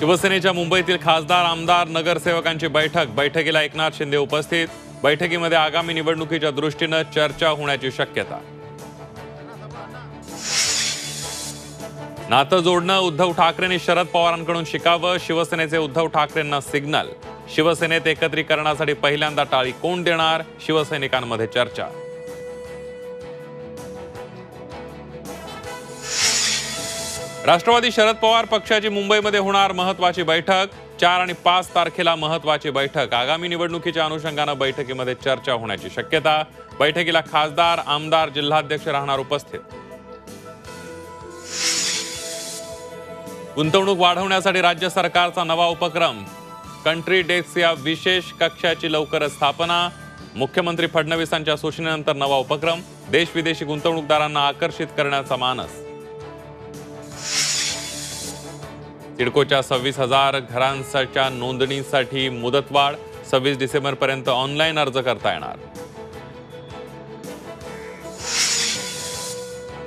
शिवसेनेच्या मुंबईतील खासदार, आमदार, नगरसेवकांची बैठकीला एकनाथ शिंदे उपस्थित। बैठकीमध्ये आगामी निवडणुकीच्या दृष्टीने चर्चा होण्याची शक्यता। नातं जोडणं उद्धव ठाकरेंनी शरद पवारांकडून शिकावं, शिवसेनेचे उद्धव ठाकरेंना सिग्नल। शिवसेनेत एकत्रीकरणासाठी पहिल्यांदा टाळी कोण देणार, शिवसैनिकांमध्ये चर्चा। राष्ट्रवादी शरद पवार पक्षाची मुंबईमध्ये होणार महत्त्वाची बैठक। 4 आणि 5 तारखेला महत्त्वाची बैठक। आगामी निवडणुकीच्या अनुषंगाने बैठकीमध्ये चर्चा होण्याची शक्यता। बैठकीला खासदार, आमदार, जिल्हाध्यक्ष राहणार उपस्थित। गुंतवणूक वाढवण्यासाठी राज्य सरकारचा नवा उपक्रम। कंट्री डेस्क या विशेष कक्षाची लवकरच स्थापना। मुख्यमंत्री फडणवीसांच्या सूचनेनंतर नवा उपक्रम। देश विदेशी गुंतवणूकदारांना आकर्षित करण्याचा मानस। सिडकोच्या 26,000 घरांच्या नोंदणीसाठी मुदतवाढ। 26 डिसेंबरपर्यंत ऑनलाईन अर्ज करता येणार।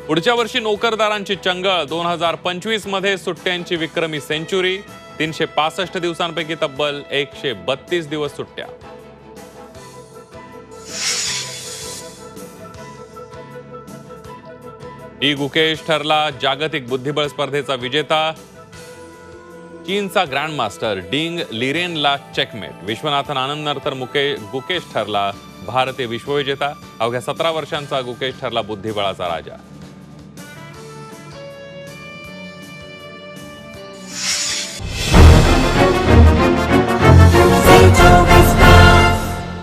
पुढच्या वर्षी नोकरदारांची चंगळ। 2025 मध्ये सुट्ट्यांची विक्रमी सेंचुरी। 365 दिवसांपैकी तब्बल 132 दिवस सुट्ट्या। डी गुकेश ठरला जागतिक बुद्धिबळ स्पर्धेचा विजेता। चीनचा ग्रँडमास्टर डिंग लिरेनला चेकमेट। विश्वनाथन आनंदनंतर गुकेश ठरला भारतीय विश्वविजेता। अवघ्या 17 वर्षांचा गुकेश ठरला बुद्धिबळाचा राजा।